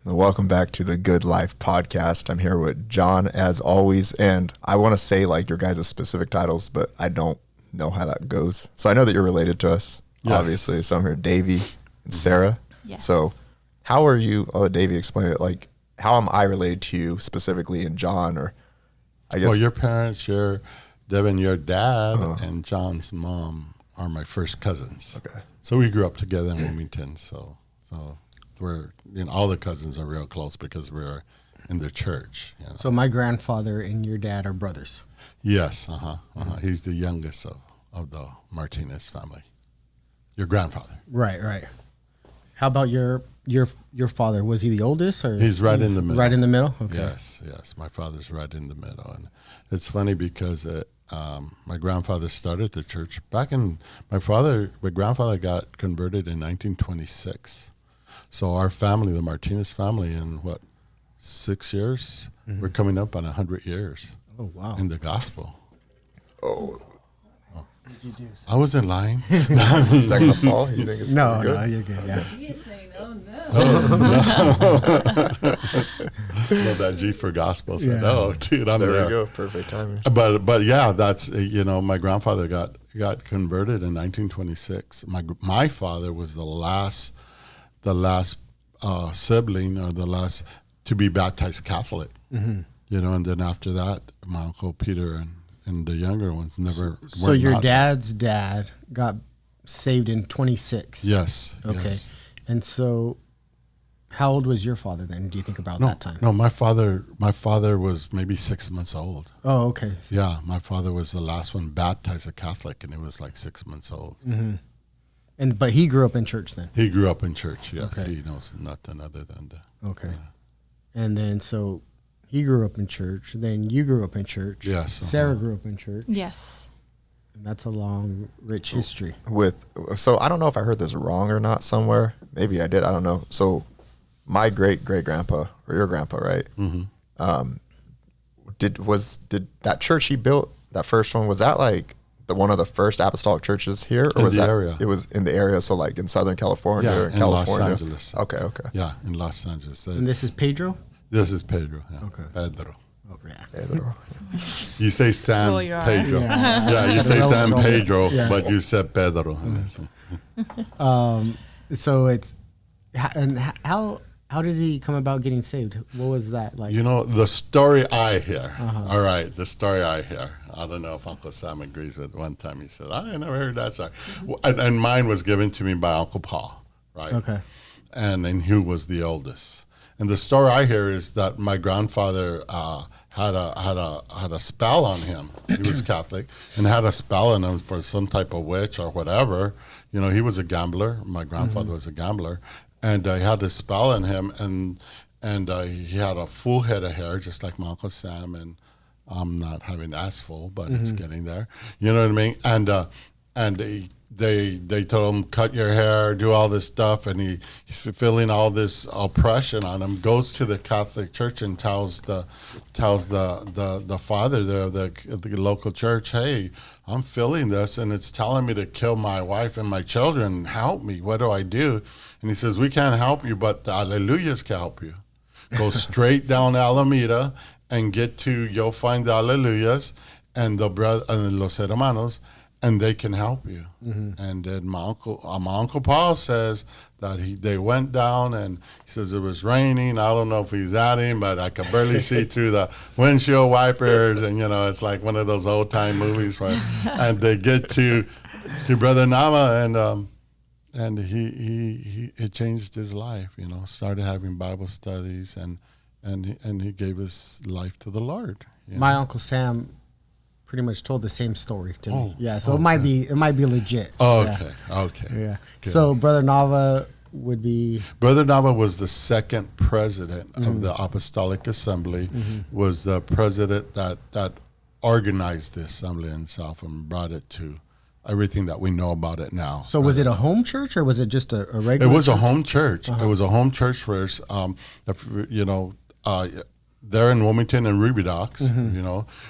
Welcome back to the Good Life podcast. I'm here with John, as always, and I want to say like your guys' specific titles, but I don't know how that goes. So I know that you're related to us, obviously. So I'm here, Davey and Sarah. Yes. So how are you? I'll let Davey explain it. Like, how am I related to you specifically, and John, or I guess? Well, your parents, Devin, your dad, and John's mom are my first cousins. Okay. So we grew up together in Wilmington. So we're, all the cousins are real close because we're in the church. So my grandfather and your dad are brothers. Yes. He's the youngest of the Martinez family. Your grandfather. Right. How about your father? Was he the oldest, or he's right in the middle? Right in the middle. Okay. Yes. My father's right in the middle, and it's funny because my grandfather started the church back in. My grandfather got converted in 1926. So our family, the Martinez family, in 6 years, we're coming up on 100 years. Oh wow! In the gospel. Oh. What did you do? I wasn't lying. Is that gonna fall? You think it's No, good? you're good. Yeah. He is saying, oh no. Well, that G for gospel said, Yeah. "Oh, dude, I'm There there." we go. Perfect timing. But yeah, that's my grandfather got converted in 1926. My father was the last sibling, or the last to be baptized Catholic. Mm-hmm. And then after that, my uncle Peter and the younger ones never. So your dad's dad got saved in 26. Yes. Okay. Yes. And so, how old was your father then? Do you think about that time? No, my father was maybe 6 months old. Oh, okay. Yeah, my father was the last one baptized a Catholic, and he was like 6 months old. Mm-hmm. But he grew up in church then. He grew up in church. Yes, Okay. He knows nothing other than that. Okay. And then so he grew up in church. Then you grew up in church. Yes. Sarah grew up in church. Yes. And that's a long, rich history. So I don't know if I heard this wrong or not somewhere. Maybe I did. I don't know. So my great grandpa, or your grandpa, right? Mm-hmm. Did that church he built, that first one, was that like one of the first apostolic churches here, or In was the that area. It was in the area, so like in Southern California or in California? Los Angeles. Okay. Yeah, in Los Angeles. And this is Pedro? This is Pedro. Yeah. Okay. Pedro. Oh, yeah. Pedro. You say San Roll your eye. Pedro. Yeah. Yeah, you say Roll- San roll- Pedro, yeah. but you said Pedro. So it's, and how did he come about getting saved? What was that like? The story I hear. All right, the story I hear. I don't know if Uncle Sam agrees with. One time he said, "I never heard that story," and mine was given to me by Uncle Paul, right? Okay. And he was the oldest. And the story I hear is that my grandfather had a spell on him. He was Catholic and had a spell on him for some type of witch or whatever. He was a gambler. My grandfather was a gambler, and he had a spell on him, and he had a full head of hair, just like my Uncle Sam. And I'm not having as full, but it's getting there. You know what I mean? And they told him, cut your hair, do all this stuff, and he's feeling all this oppression on him. Goes to the Catholic Church and tells the father there of the local church, "Hey, I'm feeling this, and it's telling me to kill my wife and my children. Help me. What do I do?" And he says, "We can't help you, but the Alleluias can help you. Go straight down Alameda and you'll find the Alleluias and the brother and Los Hermanos, and they can help you." And then my uncle Paul says that they went down, and he says it was raining. I don't know if he's at him, but I could barely see through the windshield wipers, and it's like one of those old time movies, right? And they get to Brother Nama, and he it changed his life. Started having Bible studies, and he gave his life to the Lord. My Uncle Sam pretty much told the same story to me. Yeah, so okay. it might be legit. Okay. Yeah. Good. So Brother Nava would be Brother Nava was the second president of the Apostolic Assembly, was the president that organized the assembly itself and brought it to everything that we know about it now. So was it a home church, or was it just a regular It was church? a home church. It was a home church first. There in Wilmington and Ruby Docks,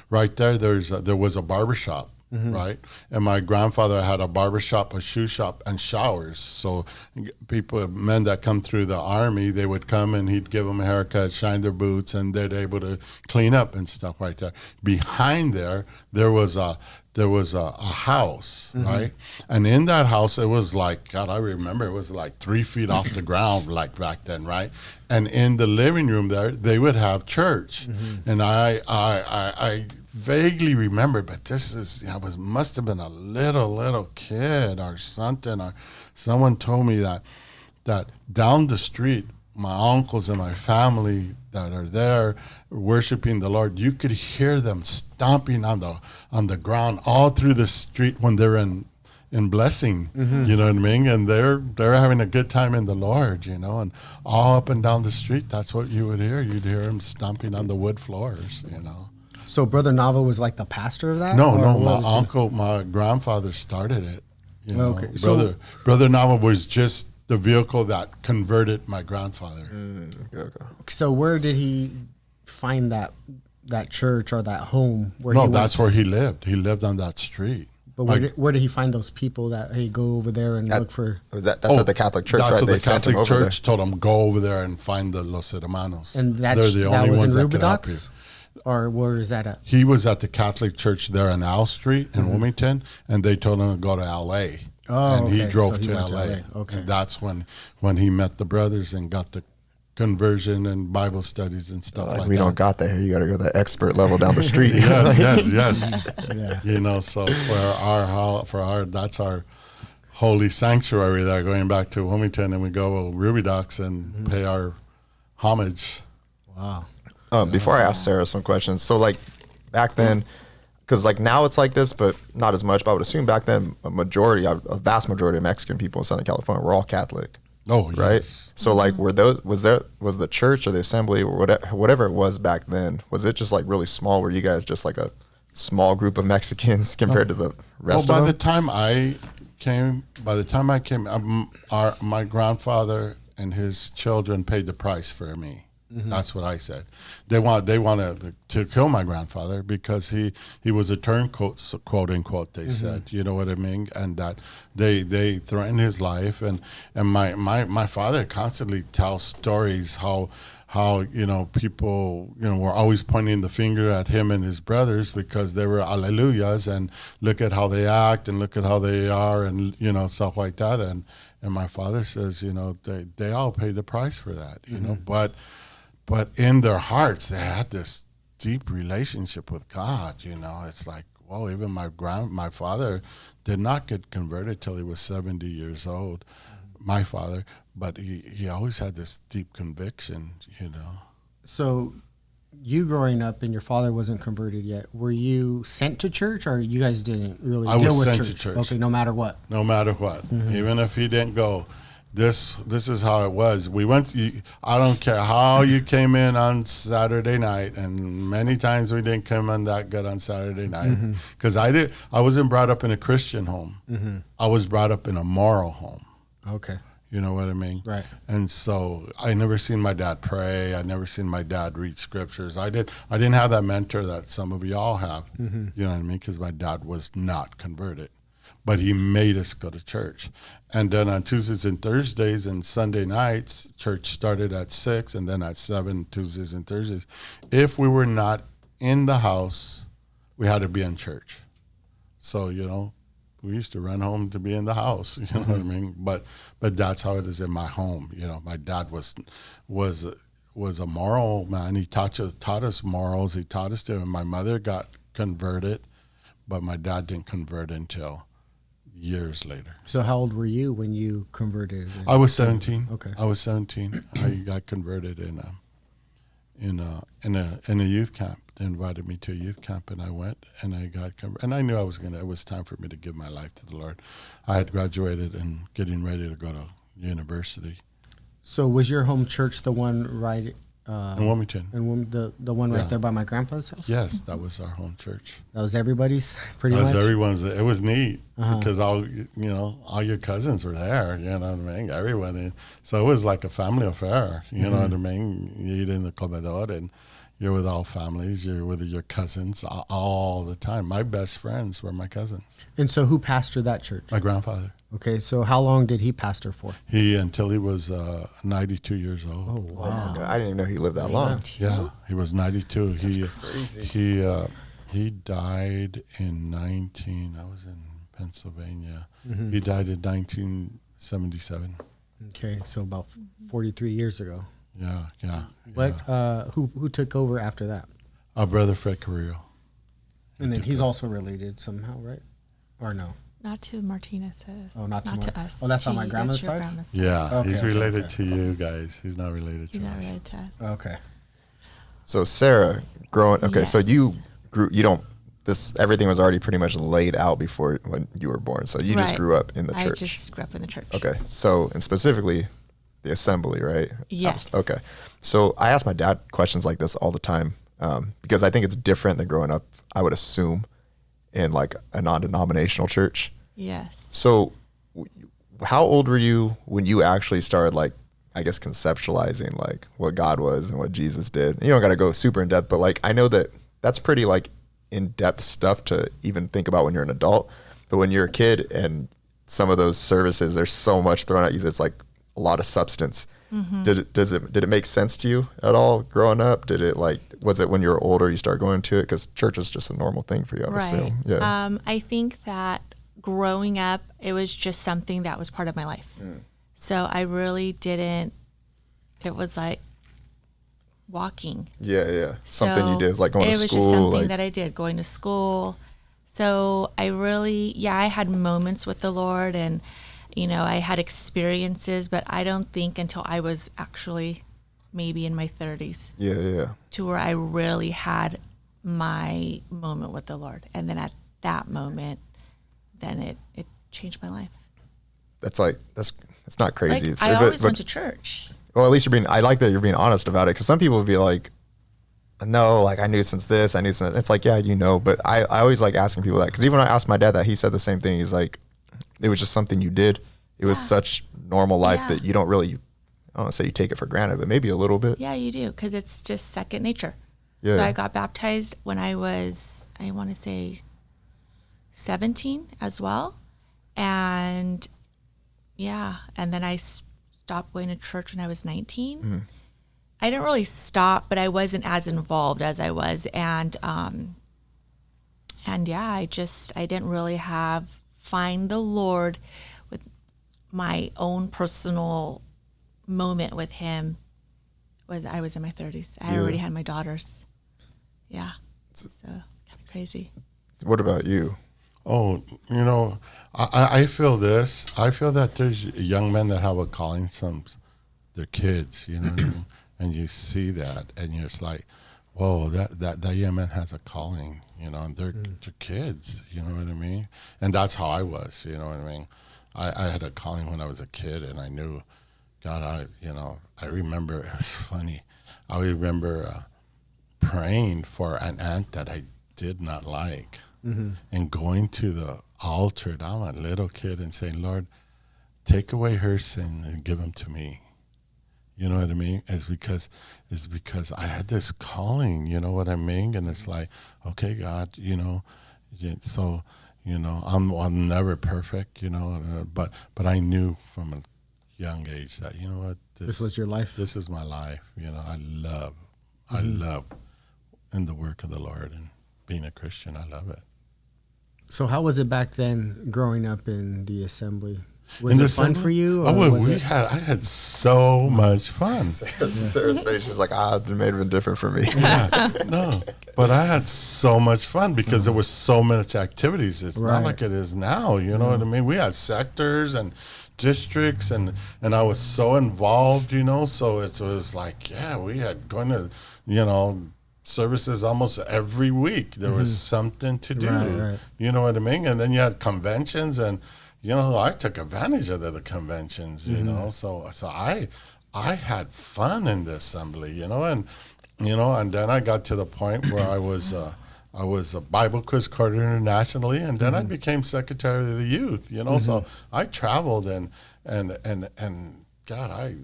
right there was a barber shop. right? And my grandfather had a barber shop, a shoe shop, and showers. So men that come through the army, they would come and he'd give them a haircut, shine their boots, and they're able to clean up and stuff right there. Behind there was a house, right? And in that house, it was like, God, I remember it was like 3 feet off the ground, like back then, right? And in the living room there, they would have church. And I vaguely remember, but must have been a little kid or something. Or someone told me that down the street, my uncles and my family that are there worshiping the Lord, you could hear them stomping on the ground all through the street when they're in blessing, you know what I mean? And they're having a good time in the Lord, you know, and all up and down the street, that's what you would hear. You'd hear them stomping on the wood floors, you know. So Brother Nava was like the pastor of that? No, my grandfather started it. You know? Okay. Brother Nava was just the vehicle that converted my grandfather. Okay. So where did he find that church or that home? That's where he lived. He lived on that street. But where did he find those people that, hey, go over there and look for? That's at the Catholic Church, that's right? That's what the Catholic Church told him, go over there and find the Los Hermanos. And they're the only ones that could help you. Or where is that at? He was at the Catholic Church there on Al Street in Wilmington, and they told him to go to L.A. Oh, and he drove to L.A. Okay. And that's when he met the brothers and got the conversion and Bible studies and stuff like that. We don't got that here. You got to go to the expert level down the street. yes. Yeah. You know, so that's our holy sanctuary there, going back to Wilmington, and we go to Ruby Docks and pay our homage. Wow. Before I ask Sarah some questions, so like back then, because like now it's like this, but not as much. But I would assume back then a vast majority of Mexican people in Southern California were all Catholic. Oh, yes. Right. So like, was the church or the assembly or whatever it was back then? Was it just like really small? Were you guys just like a small group of Mexicans compared to the rest of them? By the time I came, my grandfather and his children paid the price for me. That's what I said. They wanted to kill my grandfather because he was a turncoat, quote unquote. They said, you know what I mean, and that they threatened his life. And my father constantly tells stories how you know people were always pointing the finger at him and his brothers because they were Alleluias and look at how they act and look at how they are and stuff like that. And my father says they all paid the price for that, you know, but in their hearts, they had this deep relationship with God. It's like, well, even my father did not get converted till he was 70 years old, my father, but he always had this deep conviction, So you growing up and your father wasn't converted yet, were you sent to church or you guys didn't really deal with church? I was sent to church. Okay, no matter what. No matter what. Even if he didn't go. This is how it was. We went. I don't care how you came in on Saturday night, and many times we didn't come in that good on Saturday night because I wasn't brought up in a Christian home. I was brought up in a moral home. Okay, you know what I mean, right? And so I never seen my dad pray. I never seen my dad read scriptures. I didn't have that mentor that some of y'all have. You know what I mean? Because my dad was not converted, but he made us go to church. And then on Tuesdays and Thursdays and Sunday nights, church started at 6 and then at 7, Tuesdays and Thursdays. If we were not in the house, we had to be in church. So, we used to run home to be in the house, you know what I mean? But that's how it is in my home. My dad was a moral man. He taught us morals. He taught us to, and my mother got converted, but my dad didn't convert until years later. So how old were you when you converted? I was 17. Okay. I was 17. I got converted in a youth camp. They invited me to a youth camp, and I went, and I got converted. And I knew it was time for me to give my life to the Lord. I had graduated and getting ready to go to university. So was your home church the one right in Wilmington? The one right there by my grandpa's house? Yes, that was our home church. That was everybody's, pretty much? That was everyone's. It was neat because all your cousins were there, you know what I mean? Everyone. So it was like a family affair, you know what I mean? You eat in the comedor and, you're with all families, you're with your cousins all the time. My best friends were my cousins. And so who pastored that church? My grandfather. Okay, so how long did he pastor for? Until he was 92 years old. Oh, wow. I didn't even know he lived that long. Yeah, he was 92. That's crazy. He died in I was in Pennsylvania. He died in 1977. Okay, so about 43 years ago. Yeah. What? Who took over after that? Our brother Fred Carrillo. And then he's also related somehow, right? Or no? Not to Martinez's. Oh, not to us. Oh, that's on my That's grandmother's your side? grandma's side. Yeah, Okay, he's okay, related okay. to you guys. He's not related He's to not us. related to us. Okay. So Sarah, so Yes. you grew. You don't. Everything was already pretty much laid out before when you were born. So you just Right. grew up in the church. I just grew up in the church. Okay. So, and specifically the assembly, right? Yes. Okay. So I ask my dad questions like this all the time because I think it's different than growing up, I would assume, in like a non-denominational church. Yes. So how old were you when you actually started, like, I guess, conceptualizing like what God was and what Jesus did? You don't got to go super in depth, but like, I know that that's pretty like in-depth stuff to even think about when you're an adult. But when you're a kid and some of those services, there's so much thrown at you that's like a lot of substance. Mm-hmm. Did it make sense to you at all growing up? Was it when you were older you started going to it? Because church was just a normal thing for you, I would assume. Yeah. I think that growing up, it was just something that was part of my life. So I really didn't. It was like walking. Yeah. Something you So did is like going to it was school. just something like, that I did, going to school. So I really, I had moments with the Lord, and I had experiences, but I don't think until I was actually maybe in my 30s. Yeah. To where I really had my moment with the Lord. And then at that moment, then it changed my life. That's not crazy. Like, I always went to church. Well, at least I like that you're being honest about it, because some people would be like, no, like I knew since this, I knew since, it's like, yeah, but I always like asking people that, because even when I asked my dad that, he said the same thing. He's like, it was just something you did. It was such normal life that you don't really, I don't want to say you take it for granted, but maybe a little bit. Yeah, you do, because it's just second nature. Yeah. So I got baptized when I was, I want to say 17 as well. And and then I stopped going to church when I was 19. Mm-hmm. I didn't really stop, but I wasn't as involved as I was. And I didn't really find the Lord with my own personal moment with him. I was in my 30s. I already had my daughters. Yeah. So kind of crazy. What about you? Oh, I feel this. I feel that there's young men that have a calling, they're kids, what I mean? And you see that, and you're just like, whoa, that young man has a calling, and they're kids, you know what I mean? And that's how I was, you know what I mean? I had a calling when I was a kid, and I knew, God, I remember, it was funny. I remember praying for an aunt that I did not like. Mm-hmm. And going to the altar, I'm a little kid, and saying, Lord, take away her sin and give them to me. You know what I mean? It's because I had this calling, you know what I mean? And it's like, okay, God, so, I'm never perfect, but I knew from a young age that, you know what? This was your life? This is my life. I love in the work of the Lord, and being a Christian, I love it. So how was it back then growing up in the assembly? Was it fun for you? I had so much fun. Sarah's face is like, it may have been different for me. Yeah, no, but I had so much fun because there was so much activities. It's not like it is now. You know what I mean? We had sectors and districts, and I was so involved. So it was like, we had going to, services almost every week. There was something to do. Right. You know what I mean? And then you had conventions, and I took advantage of the conventions. So I had fun in the assembly. And then I got to the point where I was a Bible quiz coordinator nationally, and then I became secretary of the youth. So I traveled and God, I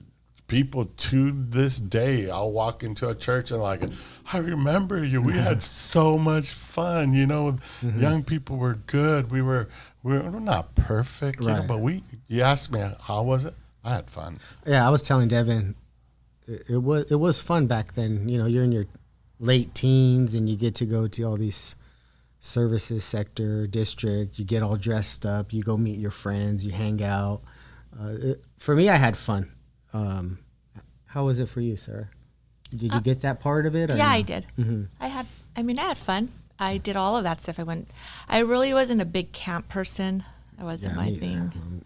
people to this day, I'll walk into a church and like, I remember you. We had so much fun. Young people were good. We're not perfect, right. But you asked me, how was it? I had fun. Yeah, I was telling Devin, it was fun back then. You're in your late teens and you get to go to all these services sector, district. You get all dressed up. You go meet your friends. You hang out. For me, I had fun. How was it for you, Sarah? Did you get that part of it? Yeah, I did. Mm-hmm. I had fun. I did all of that stuff. I really wasn't a big camp person. That wasn't my thing.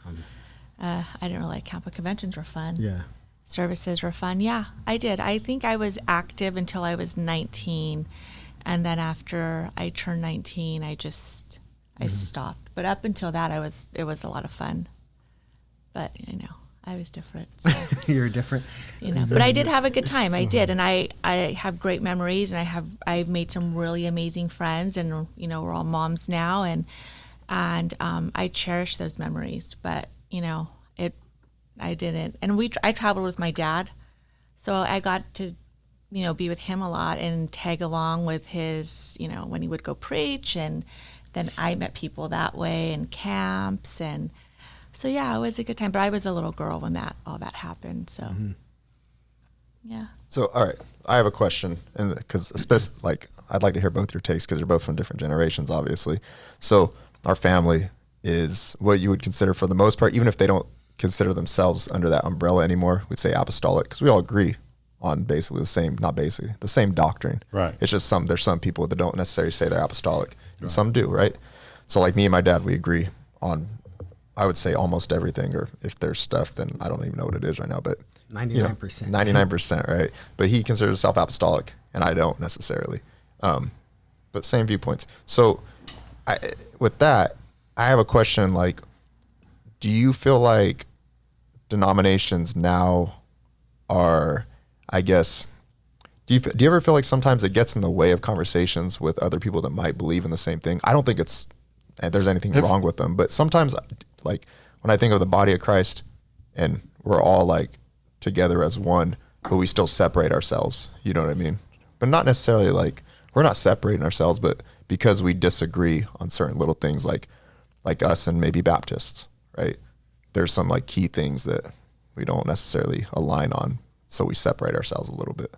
I didn't really like camp, but conventions were fun. Yeah. Services were fun. Yeah, I did. I think I was active until I was 19. And then after I turned 19, I stopped. But up until that, it was a lot of fun. But, I was different. So. You're different. But I did have a good time. I did. And I have great memories, and I've made some really amazing friends, and, we're all moms now, and I cherish those memories. But, I didn't. And I traveled with my dad, so I got to, be with him a lot and tag along with his, when he would go preach, and then I met people that way in camps, and so yeah, it was a good time. But I was a little girl when all that happened. So, yeah. So, all right, I have a question, and because I'd like to hear both your takes because you're both from different generations, obviously. So, our family is what you would consider, for the most part, even if they don't consider themselves under that umbrella anymore, we'd say apostolic, because we all agree on basically the same doctrine. Right. It's just there's some people that don't necessarily say they're apostolic, and some do, right? So, like me and my dad, we agree on, I would say, almost everything, or if there's stuff, then I don't even know what it is right now, but 99%. 99%, right? But he considers himself apostolic, and I don't necessarily. But same viewpoints. So with that, I have a question, like, do you feel like denominations now are, I guess, do you ever feel like sometimes it gets in the way of conversations with other people that might believe in the same thing? I don't think there's anything wrong with them, but sometimes, like, when I think of the body of Christ and we're all like together as one, but we still separate ourselves, you know what I mean? But not necessarily like, we're not separating ourselves, but because we disagree on certain little things, like us and maybe Baptists, right? There's some like key things that we don't necessarily align on, so we separate ourselves a little bit.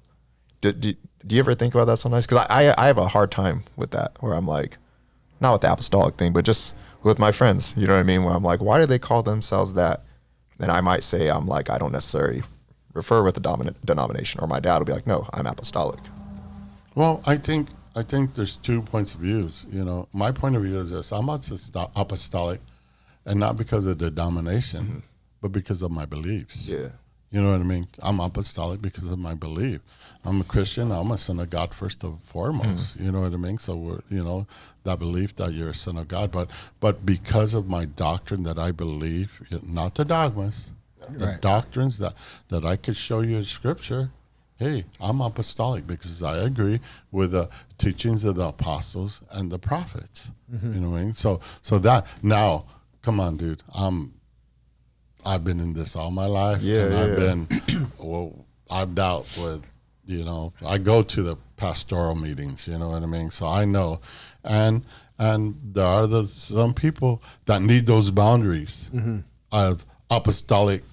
Do you ever think about that sometimes? Because I have a hard time with that, where I'm like, not with the apostolic thing, but just with my friends, you know what I mean? Where I'm like, why do they call themselves that? And I might say, I'm like, I don't necessarily refer with the dominant denomination, or my dad will be like, no, I'm apostolic. Well, I think there's 2 points of views. My point of view is this: I'm apostolic, and not because of the denomination, but because of my beliefs. Yeah. You know what I mean? I'm apostolic because of my belief. I'm a Christian. I'm a son of God first and foremost. You know what I mean? So that belief that you're a son of God, but because of my doctrine that I believe, not the dogmas, the doctrines that I could show you in Scripture. Hey, I'm apostolic because I agree with the teachings of the apostles and the prophets. You know what I mean? So that now, come on, dude. I've been in this all my life. I've been, I've dealt with, I go to the pastoral meetings, you know what I mean? So I know. And there are some people that need those boundaries of apostolic,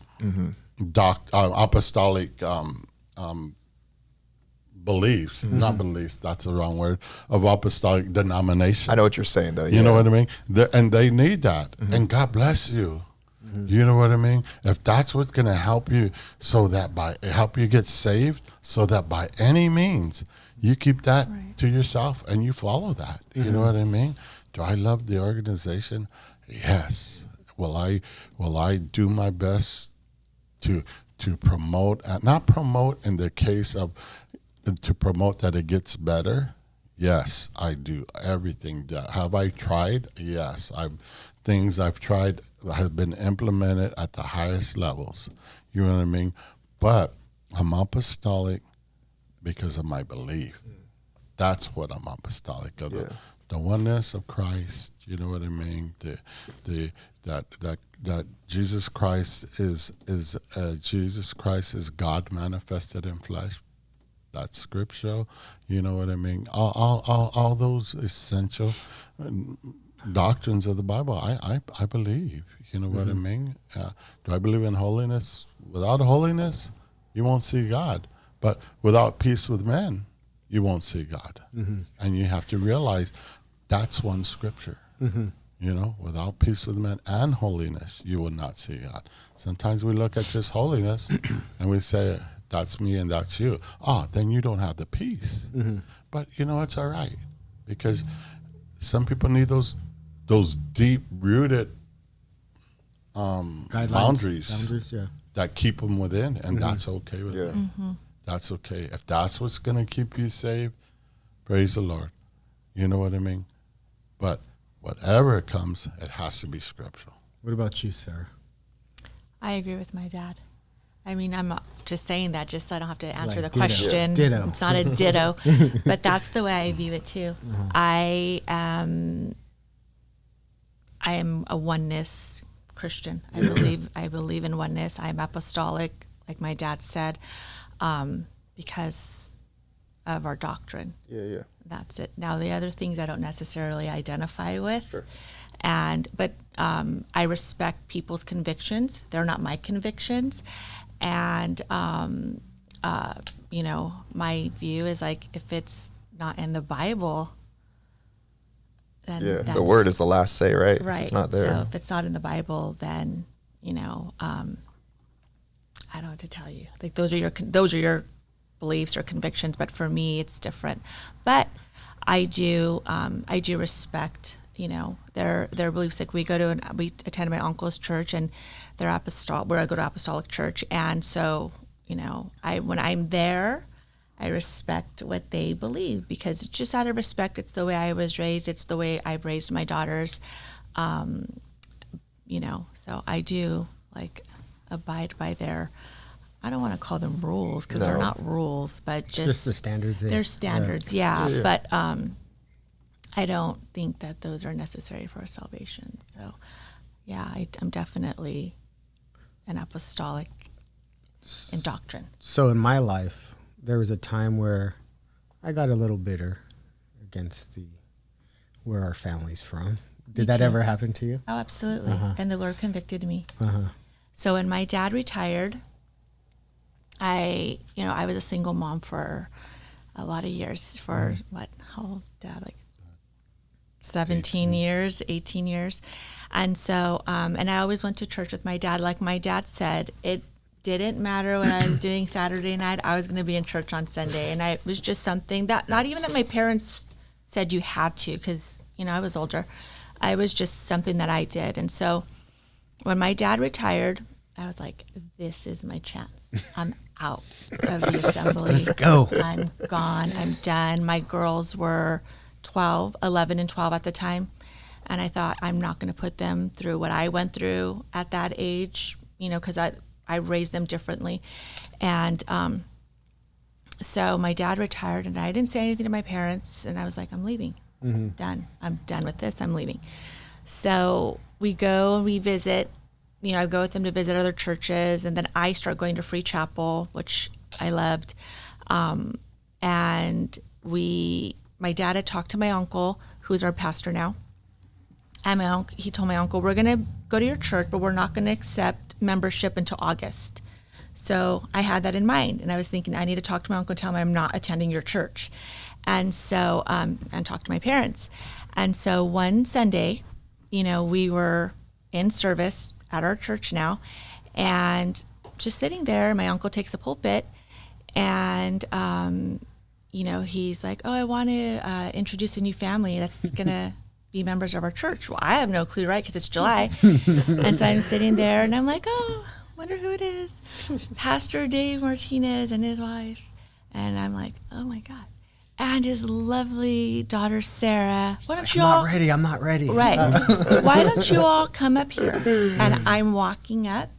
beliefs, not beliefs, that's the wrong word, of apostolic denomination. I know what you're saying, though. You know what I mean? And they need that. And God bless you. You know what I mean? If that's what's going to help you, help you get saved, so that by any means you keep that to yourself and you follow that. You know what I mean? Do I love the organization? Yes. Will I do my best to promote, not promote in the case of, to promote that it gets better? Yes, I do everything. Have I tried? Yes. Things I've tried have been implemented at the highest levels. You know what I mean? But I'm apostolic because of my belief. That's what I'm apostolic of. the oneness of Christ. You know what I mean? That Jesus Christ is God manifested in flesh. That's scriptural. You know what I mean? All those essential doctrines of the Bible, I believe. You know what I mean? Do I believe in holiness? Without holiness, you won't see God. But without peace with men, you won't see God. And you have to realize that's one scripture. You know, without peace with men and holiness, you will not see God. Sometimes we look at just holiness and we say, that's me and that's you. Then you don't have the peace. But, you know, it's all right. Because some people need those deep-rooted boundaries yeah. that keep them within, and that's okay with me. That's okay. If that's what's going to keep you saved, praise the Lord. You know what I mean? But whatever it comes, it has to be scriptural. What about you, Sarah? I agree with my dad. I mean, I'm not just saying that just so I don't have to answer Like the question. Ditto. It's not a ditto, but that's the way I view it too. I am a oneness Christian. I believe in oneness. I'm apostolic, like my dad said, because of our doctrine. Yeah. That's it. Now the other things I don't necessarily identify with. Sure. But I respect people's convictions. They're not my convictions. And, you know, my view is like, if it's not in the Bible, then the word is the last say, right? Right. If it's not there. So if it's not in the Bible, then, you know, I don't know what to tell you. Like those are your beliefs or convictions, but for me, it's different. But I do respect, you know, their beliefs. Like we attend my uncle's church, and they're apostolic. Where I go to apostolic church, and so, you know, when I'm there, I respect what they believe, because it's just out of respect. It's the way I was raised. It's the way I've raised my daughters. You know, so I do like abide by their, I don't want to call them rules, because they're not rules, but just the standards. They're standards, yeah. But I don't think that those are necessary for salvation. So, yeah, I'm definitely an apostolic in doctrine. So in my life, there was a time where I got a little bitter against where our family's from. Did that ever happen to you? Oh, absolutely. And the Lord convicted me. Uh-huh. So when my dad retired, I was a single mom for a lot of years. For how old, Dad? Like 17 years, 18 years. And so, and I always went to church with my dad. Like my dad said, it didn't matter what I was doing Saturday night. I was going to be in church on Sunday. And it was just something that, not even that my parents said you had to, because, you know, I was older. I was just something that I did. And so when my dad retired, I was like, this is my chance. I'm out of the assembly. Let's go. I'm gone. I'm done. My girls were 11 and 12 at the time. And I thought, I'm not going to put them through what I went through at that age, you know, because I raised them differently. And so my dad retired, and I didn't say anything to my parents. And I was like, I'm leaving. Done. I'm done with this. I'm leaving. So we go and we visit. You know, I go with them to visit other churches, and then I start going to Free Chapel, which I loved. And my dad had talked to my uncle, who's our pastor now. And he told my uncle, we're going to go to your church, but we're not going to accept membership until August. So I had that in mind, and I was thinking, I need to talk to my uncle and tell him I'm not attending your church. And so, and talk to my parents. And so one Sunday, you know, we were in service at our church now, and just sitting there, my uncle takes the pulpit, and you know, he's like, oh, I want to introduce a new family that's gonna be members of our church. Well, I have no clue, right, because it's July. And so I'm sitting there, and I'm like, oh, wonder who it is. Pastor Dave Martinez and his wife. And I'm like, oh my God. And his lovely daughter, Sarah. Why don't you all... I'm not ready. Right. Why don't you all come up here? And I'm walking up,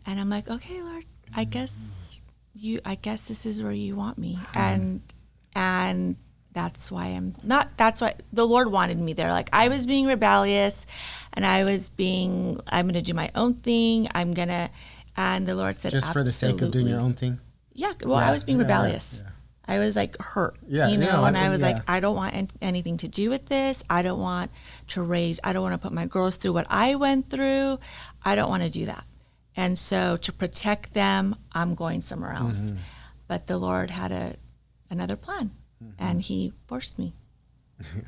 and I'm like, okay, Lord, I guess this is where you want me. And that's why that's why the Lord wanted me there. Like I was being rebellious and I'm going to do my own thing. And the Lord said, Just for the sake of doing your own thing? Yeah. Well, I was being rebellious. Yeah. I was like hurt, Yeah, and I was yeah. like, I don't want anything to do with this. I don't want to put my girls through what I went through. I don't want to do that. And so to protect them, I'm going somewhere else. But the Lord had another plan, and he forced me.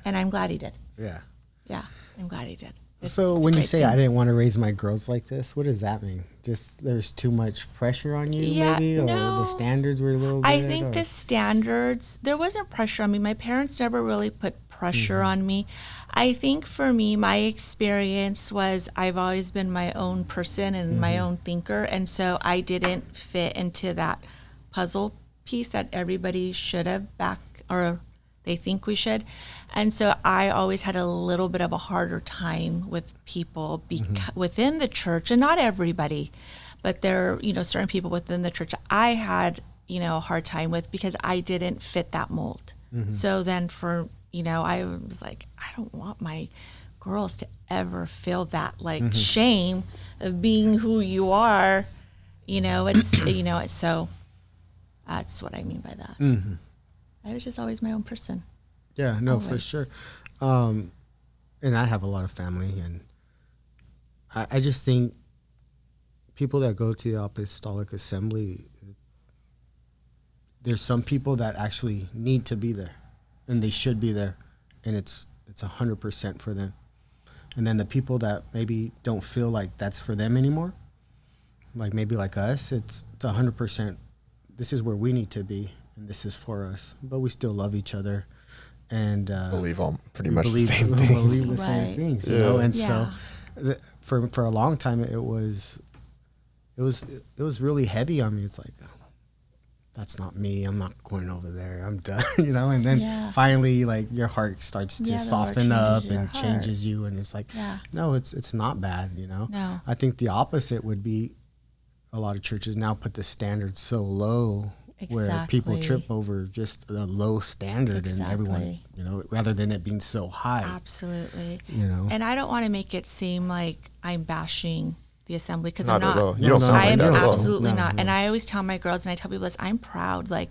And I'm glad he did. Yeah. Yeah, I'm glad he did. So it's when a you great say thing. I didn't want to raise my girls like this, what does that mean? Just there's too much pressure on you, Yeah, maybe, or no. the standards were a little. I bit, think or? the standards, there wasn't pressure on me. My parents never really put pressure on me. I think for me, my experience was I've always been my own person and my own thinker. And so I didn't fit into that puzzle piece that everybody should have or they think we should. And so I always had a little bit of a harder time with people within the church, and not everybody, but there are, certain people within the church I had, a hard time with because I didn't fit that mold. So then I was like, I don't want my girls to ever feel that like shame of being who you are. So that's what I mean by that. I was just always my own person. Yeah, no, for Always. sure. And I have a lot of family, and I just think people that go to the Apostolic Assembly, there's some people that actually need to be there, and they should be there, and it's 100% for them. And then the people that maybe don't feel like that's for them anymore, like maybe like us, it's 100%. This is where we need to be, and this is for us. But we still love each other, and Believe all pretty we much believe, the same we thing. believe the same Right. things, you Yeah. know. And Yeah. so, for a long time, it was really heavy on me. It's like, that's not me. I'm not going over there. I'm done, And then Yeah. finally, like your heart starts to Yeah, the Lord soften up changes your and heart. changes you, and it's like, Yeah. no, it's not bad, No. I think the opposite would be a lot of churches now put the standard so low where people Exactly. trip over just a low standard and everyone, Exactly. rather than it being so high, Absolutely. And I don't want to make it seem like I'm bashing the assembly because Not I'm at not. all. You don't sound I like am that at all. absolutely No, not. no. And I always tell my girls and I tell people this, I'm proud. Like,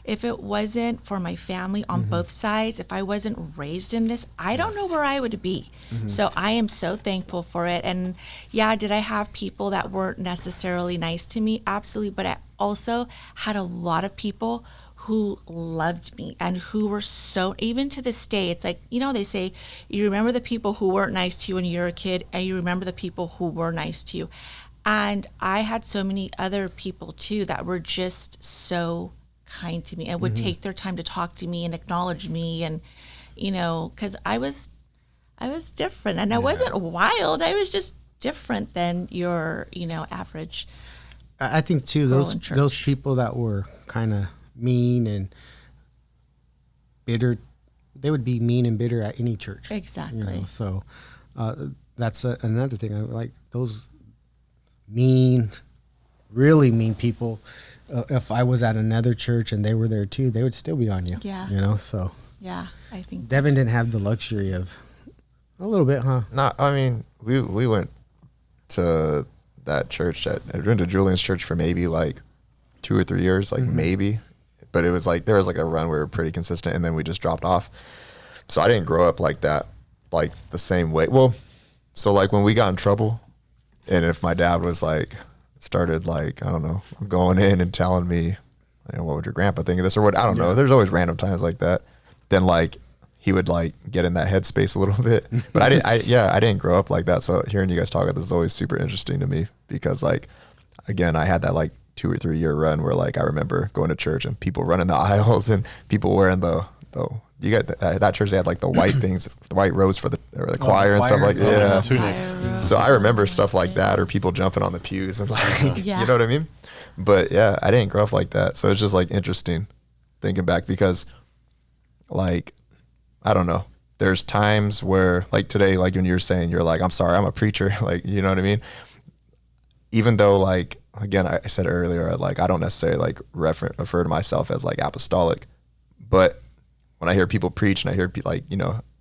if it wasn't for my family on both sides, if I wasn't raised in this, I don't know where I would be. So I am so thankful for it. And yeah, did I have people that weren't necessarily nice to me? Absolutely. But I also had a lot of people who loved me and who were so, even to this day, it's like, they say, you remember the people who weren't nice to you when you were a kid, and you remember the people who were nice to you. And I had so many other people too that were just so kind to me and would take their time to talk to me and acknowledge me. And, because I was different, and I wasn't wild. I was just different than your, average. I think too Girl those in church. those people that were kind of mean and bitter, they would be mean and bitter at any church. Exactly. So that's another thing. I like those mean, really mean people. If I was at another church and they were there too, they would still be on you. Yeah. So Yeah, I think Devin didn't have the luxury of a little bit, huh? No, I mean, we went to that church. I went to Julian's church for maybe like 2 or 3 years, like maybe. But it was like, there was like a run where we were pretty consistent, and then we just dropped off. So I didn't grow up like that, like the same way. Well, so like when we got in trouble, and if my dad was like, started like, I don't know, going in and telling me, what would your grandpa think of this or what? I don't know. There's always random times like that. Then like he would like get in that headspace a little bit. But I didn't grow up like that. So hearing you guys talk about this is always super interesting to me because like, again, I had that like 2 or 3 year run where like I remember going to church and people running the aisles and people wearing the you got that church, they had like the white things, the white robes for the choir and stuff choir. like that. Tunics. So I remember stuff like that, or people jumping on the pews and like, Yeah. you know what I mean? But yeah, I didn't grow up like that. So it's just like interesting thinking back because like, I don't know. There's times where like today, like when you're saying, you're like, I'm sorry, I'm a preacher. Like, you know what I mean? Even though like, again, I said earlier, like I don't necessarily like refer to myself as like apostolic, but when I hear people preach and I hear like,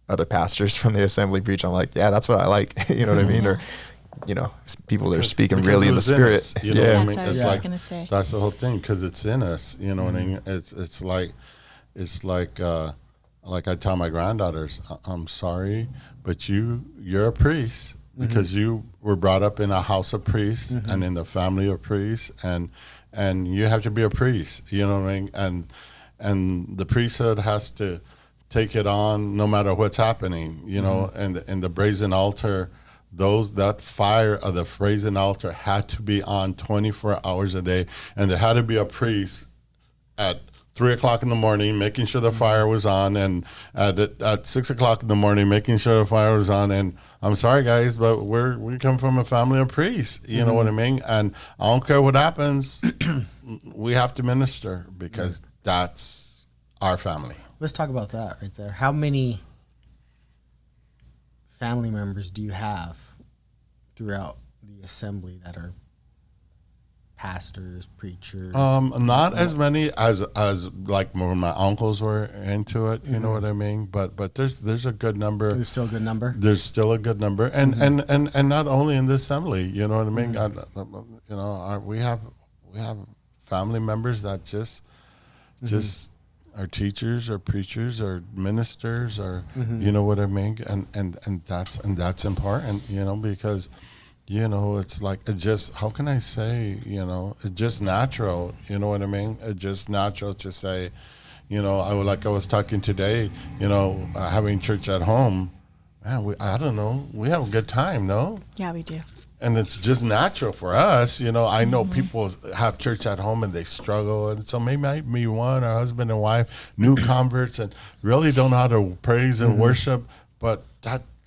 other pastors from the assembly preach, I'm like, yeah, that's what I like. You know what I mean? Or, people that are speaking really in the spirit. You know yeah. what I mean? That's what I was It's just like, gonna say. that's the whole thing, because it's in us. You know what I mean? It's like I tell my granddaughters, I'm sorry, but you're a priest because you were brought up in a house of priests and in the family of priests, and you have to be a priest. You know what I mean? And the priesthood has to take it on no matter what's happening. You know, and the brazen altar. That fire of the brazen altar had to be on 24 hours a day, and there had to be a priest at 3 o'clock in the morning making sure the fire was on, and at 6 o'clock in the morning making sure the fire was on. And I'm sorry, guys, but we come from a family of priests. You know what I mean? And I don't care what happens, we have to minister because that's our family. Let's talk about that right there. How many family members do you have throughout the assembly that are pastors, preachers? Not as many as like when my uncles were into it. You know what I mean? But there's a good number. There's still a good number. There's still a good number, and not only in the assembly. You know what I mean? We have family members that just are teachers or preachers or ministers or you know what I mean, and that's important, because it's like, it just, how can I say, it's just natural, you know what I mean? It's just natural to say, I was talking today, having church at home, man, I don't know, we have a good time, no? Yeah, we do. And it's just natural for us, I know people have church at home and they struggle, and so maybe one, or husband and wife, new converts, and really don't know how to praise and worship, but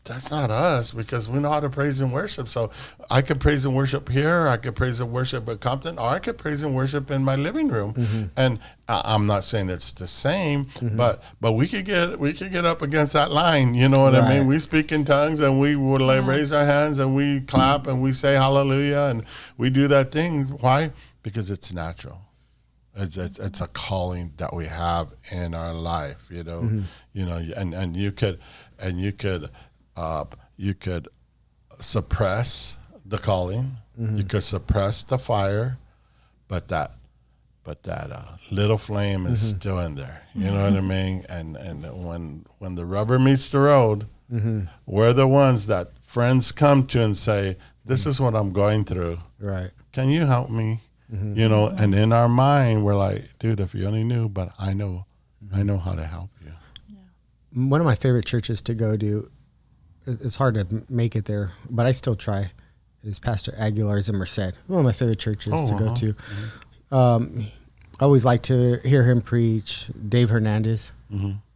that's not us, because we know how to praise and worship. So I could praise and worship here, I could praise and worship at Compton, or I could praise and worship in my living room. And I'm not saying it's the same, but we could get up against that line. You know what I mean? We speak in tongues, and we would raise our hands, and we clap, and we say hallelujah, and we do that thing. Why? Because it's natural. It's a calling that we have in our life. And you could suppress the calling, you could suppress the fire, but that little flame is still in there. You know what I mean? And when the rubber meets the road, we're the ones that friends come to and say, "This is what I'm going through. Right? Can you help me?" And in our mind, we're like, "Dude, if you only knew," but I know how to help you. Yeah. One of my favorite churches to go to, it's hard to make it there, but I still try, is Pastor Aguilar's in Merced. One of my favorite churches to go to. I always like to hear him preach, Dave Hernandez.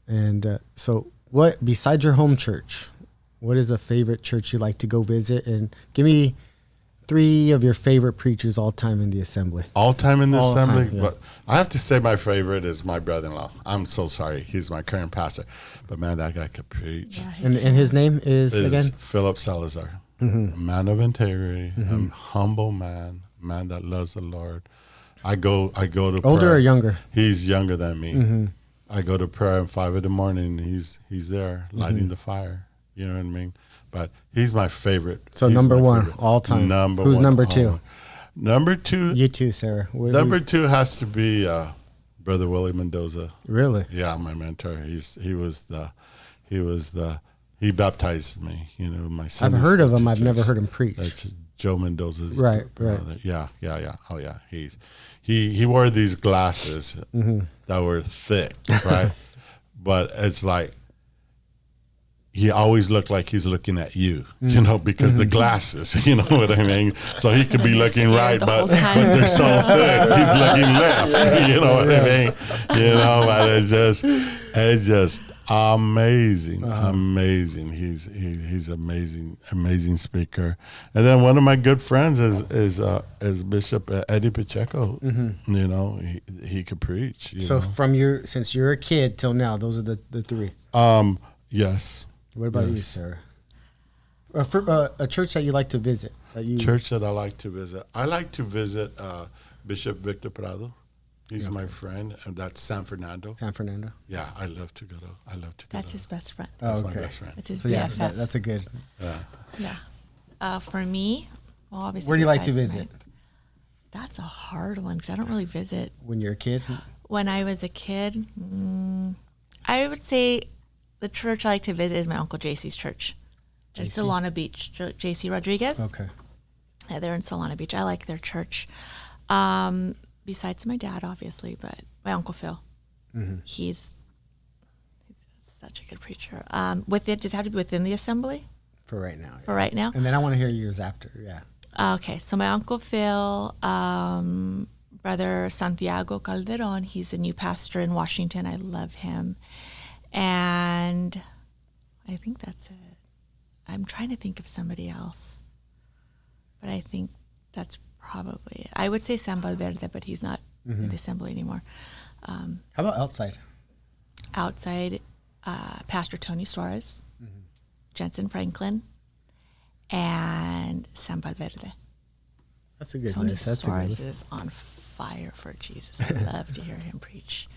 And so what, besides your home church, what is a favorite church you like to go visit? And give me 3 of your favorite preachers all time in the assembly. All time in the All assembly? time, yeah. But I have to say my favorite is my brother-in-law. I'm so sorry. He's my current pastor. But, man, that guy could preach. Yeah, And his name is again? Philip Salazar. A man of integrity, a humble man that loves the Lord. I go to Older prayer. or younger? He's younger than me. I go to prayer at 5 a.m. He's there lighting the fire. You know what I mean? But he's my favorite. So He's number my 1 favorite. all time. Who's number 2? Number 2. You too, Sarah. Number 2 has to be Brother Willie Mendoza. Really? Yeah, my mentor. He baptized me. My I've Sunday heard of school him. I've never teachers. heard him preach. That's Joe Mendoza's Right. brother. Yeah. Oh yeah. He wore these glasses that were thick, right? But it's like he always looked like he's looking at you, because the glasses, you know what I mean? So he could be looking right, but they're so thick, he's looking left, you know what I mean? But it's just amazing. He's amazing speaker. And then one of my good friends is Bishop Eddie Pacheco. He could preach. So since you're a kid till now, those are the 3. Yes. What about you, Sarah? A church that you like to visit? Church that I like to visit. I like to visit Bishop Victor Prado. He's my friend, and that's San Fernando. San Fernando. Yeah, I love to go. That's his best friend. That's Oh, my okay. best friend. That's his So yeah, BFF. that's a good. Yeah. For me, well, obviously. Where do you like to besides visit? That's a hard one because I don't really visit. When you're a kid. When I was a kid, I would say the church I like to visit is my Uncle JC's church. It's JC? Solana Beach, JC Rodriguez. Okay. Yeah, they're in Solana Beach. I like their church. Besides my dad, obviously, but my Uncle Phil. Mm-hmm. He's such a good preacher. Does it have to be within the assembly For right now. for right now? And then I want to hear years after. Yeah. Okay, so my Uncle Phil, Brother Santiago Calderon, he's a new pastor in Washington. I love him. And I think that's it. I'm trying to think of somebody else. But I think that's probably it. I would say San Valverde, but he's not in the assembly anymore. How about outside? Outside, Pastor Tony Suarez, Jensen Franklin, and San Valverde. That's a good Tony list. That's a good Suarez list. is on fire for Jesus. I love to hear him preach.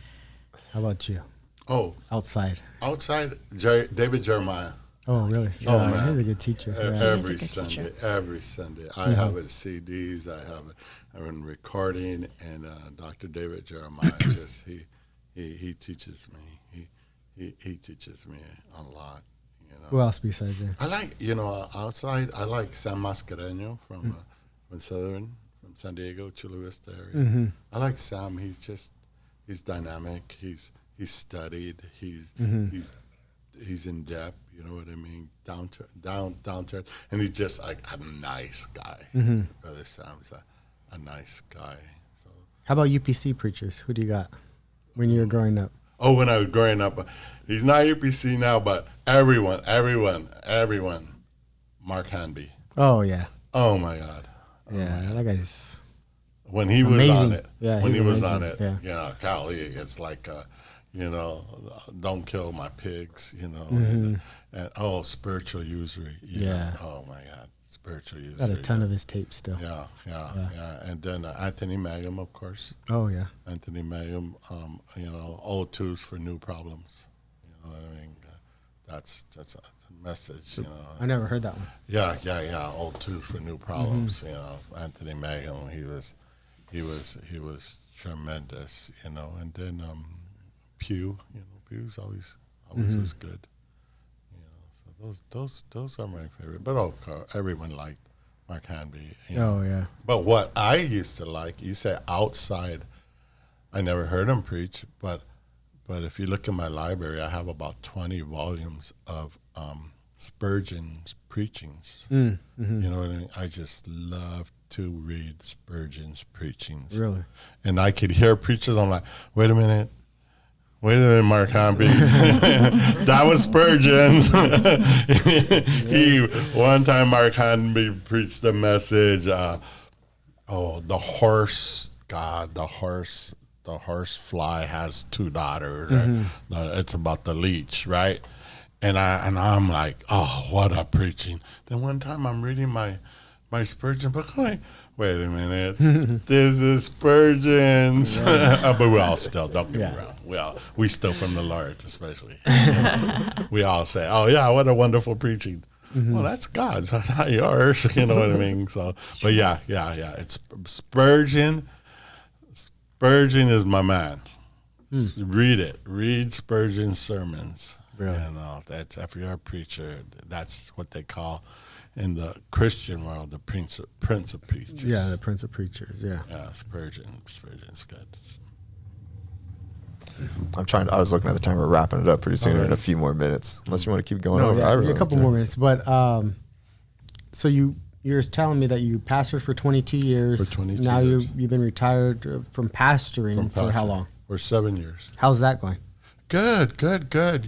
How about you? Oh, Outside. outside, David Jeremiah. Oh, really? Oh, Yeah, man. He's a good teacher. E- Yeah. Every He's a good Sunday, teacher. every Sunday. I have his CDs. I'm in recording, and Dr. David Jeremiah just he teaches me. He teaches me a lot. Who else besides him? I like outside. I like San Mascareño from San Diego, Chula Vista area. I like Sam. He's dynamic. He's studied. He's in depth. You know what I mean? Down to earth. And he's just like a nice guy. Brother Sam's a nice guy. So. How about UPC preachers? Who do you got when you were growing up? Oh, when I was growing up, he's not UPC now, but everyone. Mark Hanby. Oh, yeah. Oh my God. Yeah, that guy's When he was amazing. on it. Yeah, when he's he was amazing. on it. Yeah. Golly, it's like, don't kill my pigs, and spiritual usury. Yeah. Oh my God, spiritual usury. got a ton of his tapes still. Yeah. And then Anthony Mangum, of course. Oh, yeah. Anthony Mangum, old twos for new problems. You know what I mean? That's a message, I never heard that one. Yeah. Old twos for new problems. Anthony Mangum, he was tremendous. And then Pew, Pew's always was good. So those are my favorite. But of course, everyone liked Mark Hanby. Oh, yeah. But what I used to like, you say outside, I never heard him preach, but if you look in my library, I have about 20 volumes of Spurgeon's preachings. You know what I mean? I just love to read Spurgeon's preachings. Really? And I could hear preachers, I'm like, wait a minute, Mark Hanby. That was Spurgeon's. One time Mark Hanby preached the message, the horse fly has two daughters. It's about the leech, right? And I'm like, oh, what a preaching. Then one time I'm reading my Spurgeon book, I'm like, wait a minute, this is Spurgeon's. But we all still, don't get me wrong, we still from the Lord, especially. We all say, oh yeah, what a wonderful preaching. Well, that's God's, not yours. You know what I mean? So, but yeah. It's Spurgeon. Spurgeon is my man. Read it. Read Spurgeon's sermons. Really? That's, if you're a preacher, that's what they call in the Christian world the Prince of Preachers. Yeah, the Prince of Preachers. Yeah. Yeah, Spurgeon's good. I was looking at the time. We're wrapping it up pretty soon in a few more minutes. Unless you want to keep going over. I really a couple more minutes. But so you're telling me that you pastored for 22 years. For 22 now years. You've been retired from pastoring for how long? For 7 years. How's that going? Good. I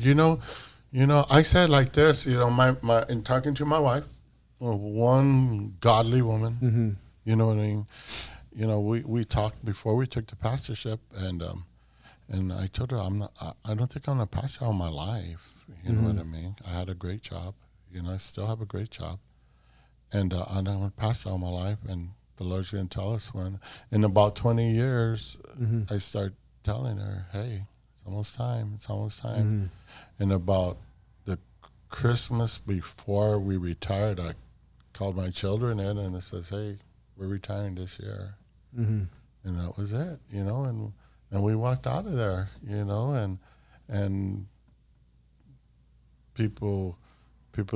said like this, my in talking to my wife, one godly woman, you know what I mean? We talked before we took the pastorship, and I told her I don't think I'm a pastor all my life. You know what I mean? I had a great job. I still have a great job, and I'm a pastor all my life. And The Lord's going to tell us when. In about 20 years, I start telling her, hey, it's almost time. It's almost time. And about the Christmas before we retired, I called my children in and it says, hey, we're retiring this year. And that was it, you know, and we walked out of there, you know, and people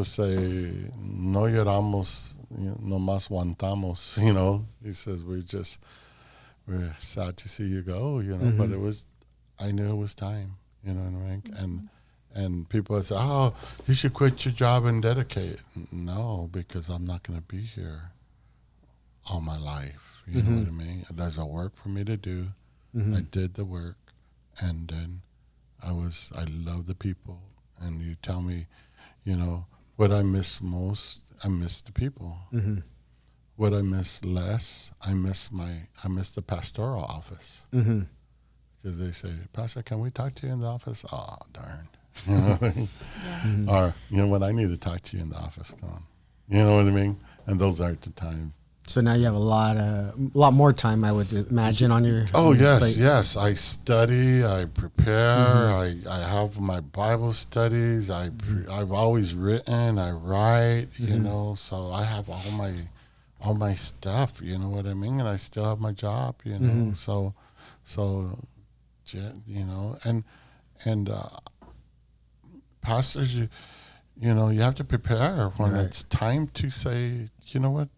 say, no lloramos, no más aguantamos, you know. He says, we're sad to see you go, you know, but I knew it was time, you know what I mean? And people would say, oh, you should quit your job and dedicate. No, because I'm not going to be here all my life, you know what I mean? There's a work for me to do. I did the work, and then I love the people. And you tell me, you know, what I miss most, I miss the people. What I miss less, I miss the pastoral office. Because they say, Pastor, can we talk to you in the office? Oh, darn. You know what I mean? Or, you know what, I need to talk to you in the office. Come on. You know what I mean? And those aren't the time. So now you have a lot more time, I would imagine, on your. Oh, on your yes, plate. yes. I study, I prepare, I have my Bible studies. I've always written, I write, you know, so I have all my stuff, you know what I mean? And I still have my job, you know, so, you know, and pastors, you know, you have to prepare when it's time to say, you know what,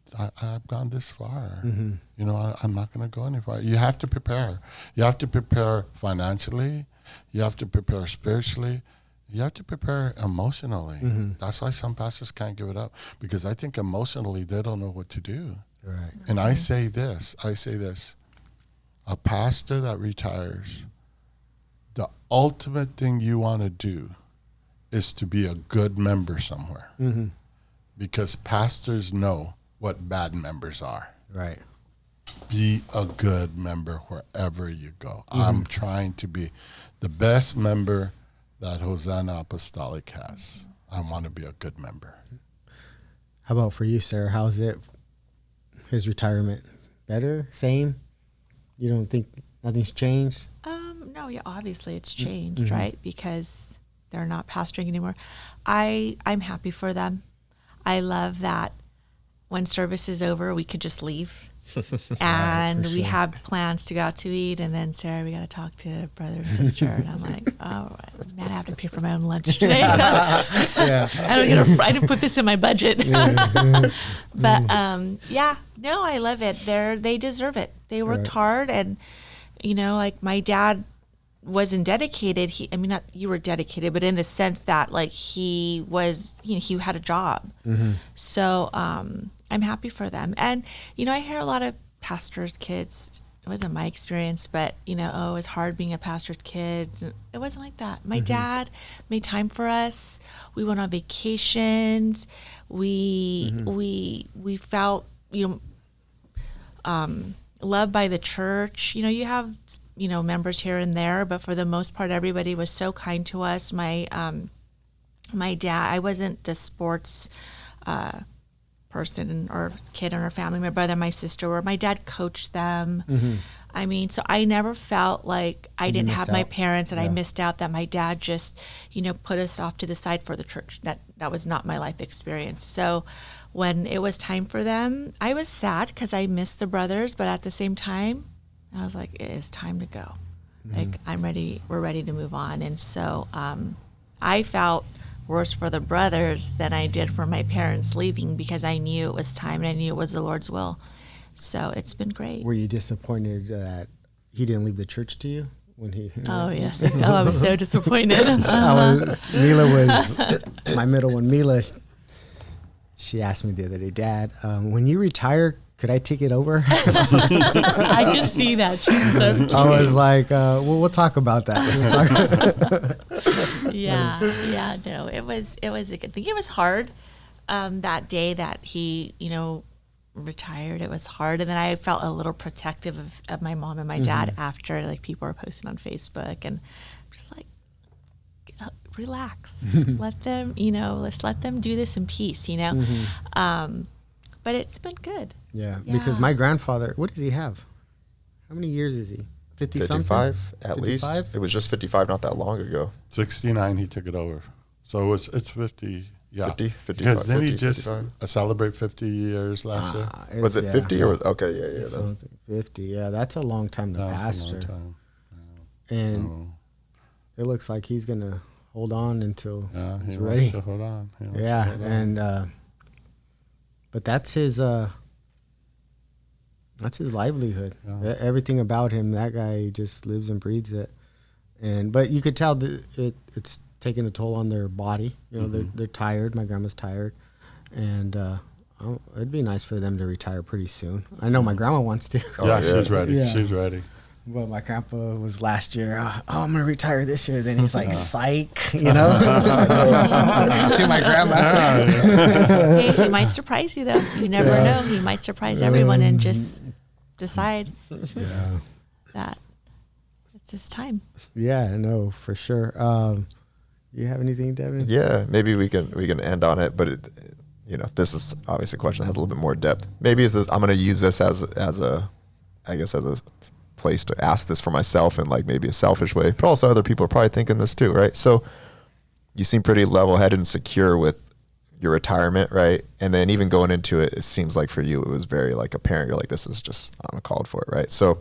I've gone this far. You know, I'm not going to go any far. You have to prepare. You have to prepare financially. You have to prepare spiritually. You have to prepare emotionally. That's why some pastors can't give it up, because I think emotionally they don't know what to do. Right. And I say this, a pastor that retires, the ultimate thing you want to do is to be a good member somewhere. Because pastors know what bad members are. Right. Be a good member wherever you go. I'm trying to be the best member that Hosanna Apostolic has. I want to be a good member. How about for you, sir? How's it? His retirement? Better? Same? You don't think nothing's changed? No, yeah, obviously it's changed, right? Because they're not pastoring anymore. I'm happy for them. I love that when service is over, we could just leave. And we have plans to go out to eat, and then Sarah, we got to talk to brother and sister, and I'm like, oh man, I have to pay for my own lunch today. I didn't put this in my budget. But no, I love it. They deserve it. They worked hard, and you know, like my dad wasn't dedicated. Not you were dedicated, but in the sense that like he was, you know, he had a job. So I'm happy for them. And, you know, I hear a lot of pastors' kids, it wasn't my experience, but, you know, oh, it's hard being a pastor's kid. It wasn't like that. My dad made time for us. We went on vacations. We felt, you know, loved by the church. You know, you have, you know, members here and there, but for the most part, everybody was so kind to us. My dad, I wasn't the sports person or kid in our family. My brother, my sister were. My dad coached them. I mean, so I never felt like I didn't have my parents and I missed out, that my dad just, you know, put us off to the side for the church. That was not my life experience. So when it was time for them, I was sad because I missed the brothers, but at the same time, I was like, it is time to go. Like, I'm ready. We're ready to move on. And so I felt worse for the brothers than I did for my parents leaving, because I knew it was time and I knew it was the Lord's will. So it's been great. Were you disappointed that he didn't leave the church to you when he? Oh yes. Oh, I was so disappointed. Mila was my middle one. Mila, she asked me the other day, Dad, when you retire, could I take it over? I can see that. She's so cute. I was like, well, we'll talk about that. No, it was a good thing. It was hard that day that he, you know, retired. It was hard, and then I felt a little protective of my mom and my dad after, like, people were posting on Facebook, and I'm just like, relax, let them, you know, let's let them do this in peace, you know. but it's been good. Yeah, Yeah. because my grandfather, what does he have? How many years is he? 50 something? 55 at least. 55? It was just 55 not that long ago. 69, he took it over. So it's 50. Yeah. 50, Because then 50, he just 55? Celebrate 50 years last year. Was it 50 or was, okay, yeah. It's Then. something 50. Yeah, that's a long time to That's a long pastor. time. And Oh. it looks like he's going to hold on until Yeah, he he's wants ready. to hold on. He wants to Yeah, hold on. and but that's his livelihood. Yeah. Everything about him, that guy just lives and breathes it. And but you could tell that it's taking a toll on their body. You know, they're tired. My grandma's tired, and it'd be nice for them to retire pretty soon. I know my grandma wants to. Oh, yeah, yeah. she's ready. Yeah. She's ready. Well, my grandpa was last year. I'm gonna retire this year. Then he's like, "Psych," you know, to my grandma. Hey, he might surprise you though. You never know. He might surprise everyone and just decide Yeah, that it's his time. yeah, no, for sure. You have anything, Devin? Yeah, maybe we can end on it, but this is obviously a question that has a little bit more depth. Maybe I'm going to use this as a place to ask this for myself in like maybe a selfish way, but also other people are probably thinking this too, right? So you seem pretty level-headed and secure with your retirement, right? And then even going into it, it seems like for you, it was very like apparent. You're like, this is just, I'm called for it, right? So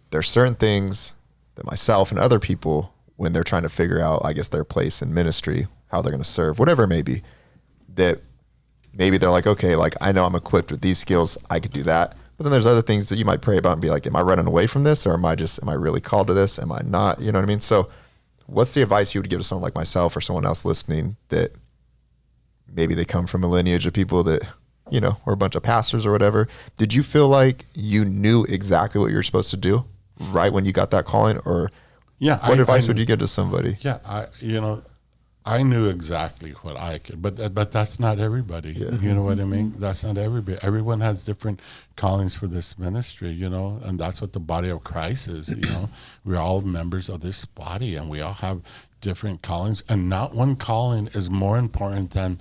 there's certain things that myself and other people, when they're trying to figure out, I guess, their place in ministry, how they're going to serve, whatever it may be, that maybe they're like, okay, like I know I'm equipped with these skills, I could do that. But then there's other things that you might pray about and be like, am I running away from this, or am I really called to this? Am I not? You know what I mean? So what's the advice you would give to someone like myself or someone else listening that maybe they come from a lineage of people that, or a bunch of pastors or whatever? Did you feel like you knew exactly what you were supposed to do right when you got that calling? Or what advice would you give to somebody? Yeah, I knew exactly what I could, but that's not everybody. Yeah. You know what I mean? That's not everybody. Everyone has different callings for this ministry, and that's what the body of Christ is. We're all members of this body, and we all have different callings, and not one calling is more important than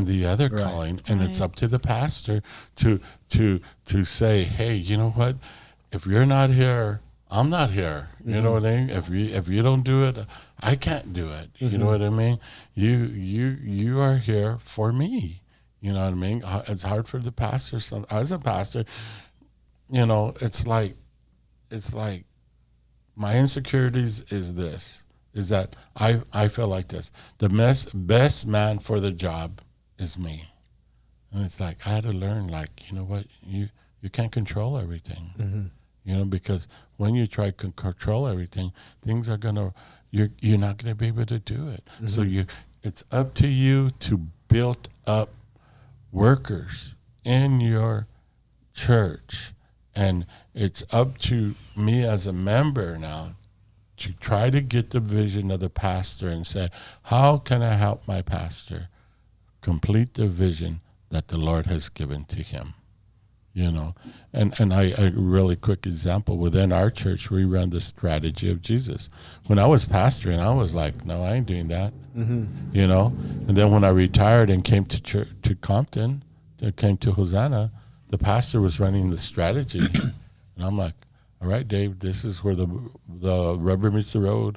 the other calling. And it's up to the pastor to say, hey, you know what? If you're not here, I'm not here. You know what I mean? If you don't do it, I can't do it. You know what I mean? You are here for me. You know what I mean? It's hard for the pastor. So as a pastor, it's like my insecurities is that I feel like this. The best man for the job is me. And it's like I had to learn, like, you know what? You can't control everything. Because when you try to control everything, things are you're not gonna be able to do it. So it's up to you to build up workers in your church, and it's up to me as a member now to try to get the vision of the pastor and say, how can I help my pastor complete the vision that the Lord has given to him? And a really quick example, within our church, we run the strategy of Jesus. When I was pastoring, I was like, no, I ain't doing that. And then when I retired and came to church, to Compton, came to Hosanna, the pastor was running the strategy. And I'm like, all right, Dave, this is where the rubber meets the road.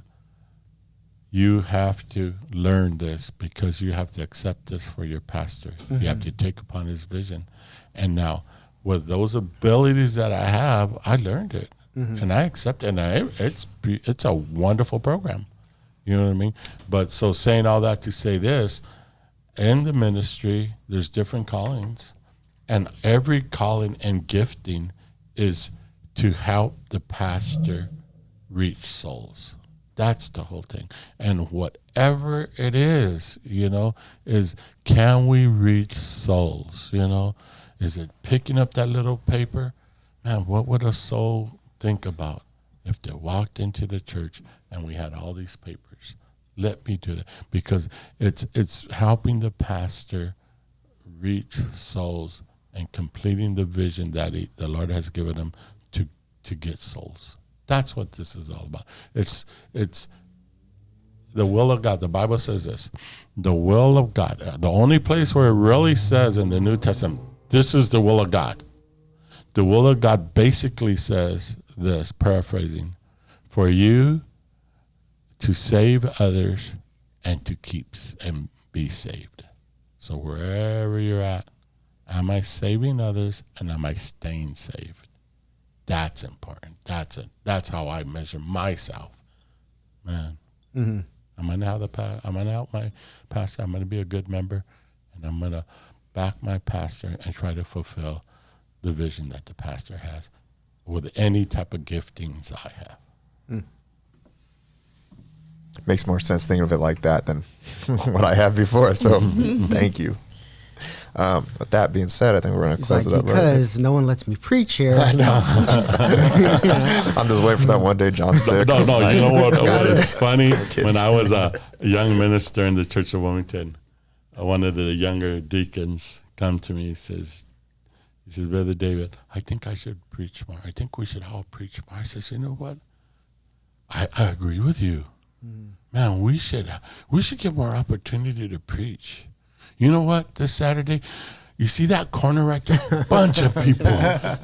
You have to learn this because you have to accept this for your pastor. You have to take upon his vision. And now, with those abilities that I have, I learned it, and I accept it, and it's a wonderful program. You know what I mean? But so saying all that to say this, in the ministry, there's different callings, and every calling and gifting is to help the pastor reach souls. That's the whole thing. And whatever it is, is can we reach souls, Is it picking up that little paper? Man, what would a soul think about if they walked into the church and we had all these papers? Let me do that. Because it's helping the pastor reach souls and completing the vision that the Lord has given him to get souls. That's what this is all about. It's the will of God. The Bible says this. The will of God. The only place where it really says in the New Testament, This is the will of God. The will of God basically says this, paraphrasing, for you to save others and to keep and be saved. So wherever you're at, am I saving others and am I staying saved? That's important. That's it. That's how I measure myself, man. Mm-hmm. I'm gonna help my pastor. I'm gonna be a good member, and I'm gonna back my pastor and try to fulfill the vision that the pastor has with any type of giftings I have. Makes more sense thinking of it like that than what I had before. So thank you. With that being said, I think we're going to close it up. Because no one lets me preach here. I know. I'm just waiting for that one day John's sick. No. You know what is funny? When I was a young minister in the Church of Wilmington, one of the younger deacons come to me. He says, Brother David, I think I should preach more. I think we should all preach more. I says, you know what? I agree with you. Man, we should get more opportunity to preach. You know what? This Saturday, you see that corner right there? Bunch of people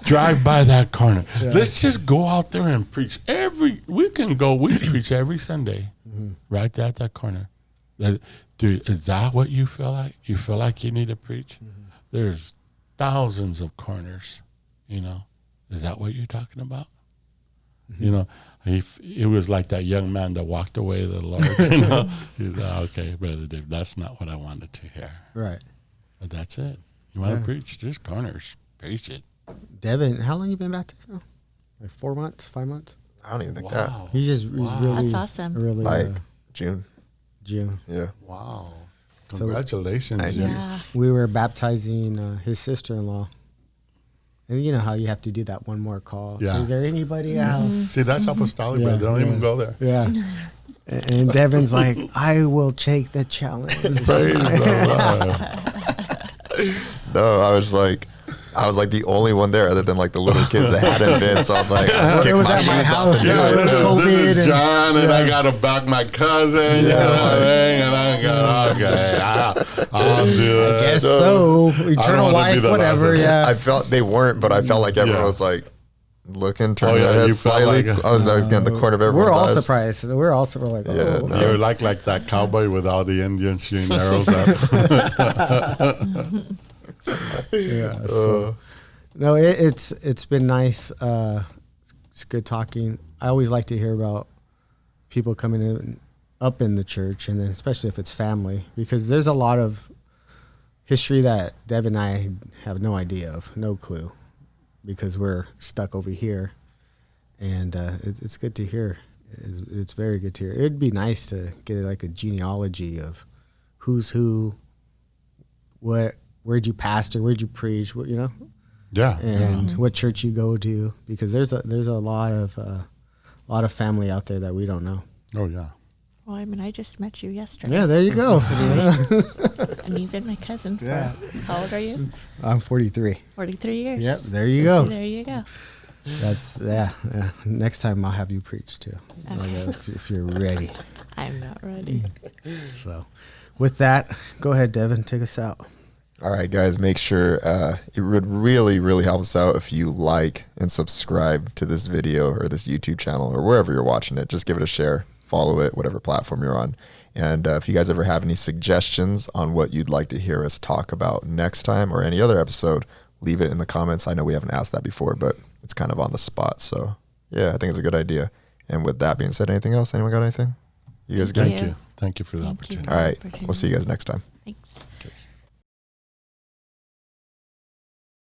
drive by that corner. Yeah. Let's just go out there and preach. We preach every Sunday, right at that corner. Dude, is that what you feel like? You feel like you need to preach? There's thousands of corners, Is that what you're talking about? It was like that young man that walked away the Lord. He's like, okay, Brother Dave, that's not what I wanted to hear. Right. But that's it. You want to preach? There's corners. Preach it. Devin, how long you been Baptist now? Like 4 months, 5 months? I don't even think that. He's really. That's awesome. Really, June. Yeah. Wow. Congratulations. Yeah. We were baptizing his sister-in-law. And you know how you have to do that one more call. Yeah. Is there anybody else? See, that's apostolic, brother. They don't even go there. Yeah. And Devin's like, I will take the challenge. Praise the Lord. No, I was like the only one there other than like the little kids that hadn't been. So I was like, it was at my house. This is John, and I got to back my cousin. You know what I mean? And I got, I'll do it. I guess so. Eternal life, whatever. Yeah. I felt they weren't, but I felt like everyone was like looking, turning their head slightly. I was getting the corner of everyone's We're all eyes. surprised. We're also like, oh. No. You're like that cowboy with all the Indians shooting arrows up. Yeah. So, no, it's been nice. It's good talking. I always like to hear about people coming up in the church, and then especially if it's family, because there's a lot of history that Dev and I have no idea of, no clue, because we're stuck over here, and it's good to hear. It's very good to hear. It'd be nice to get like a genealogy of who's who, where'd you pastor, where'd you preach, Yeah. and what church you go to, because there's a lot of family out there that we don't know. Oh yeah. Well, I just met you yesterday. Yeah, there you go. And you've been my cousin for, how old are you? I'm 43. 43 years. Yep, there you go. There you go. That's, yeah. Next time I'll have you preach too, if you're ready. I'm not ready. So with that, go ahead, Devin, take us out. All right, guys, make sure it would really, really help us out if you like and subscribe to this video or this YouTube channel or wherever you're watching it. Just give it a share, follow it, whatever platform you're on. And if you guys ever have any suggestions on what you'd like to hear us talk about next time or any other episode, leave it in the comments. I know we haven't asked that before, but it's kind of on the spot. So, yeah, I think it's a good idea. And with that being said, anything else? Anyone got anything? You guys good? Thank you for the opportunity. All right, we'll see you guys next time. Thanks. Okay.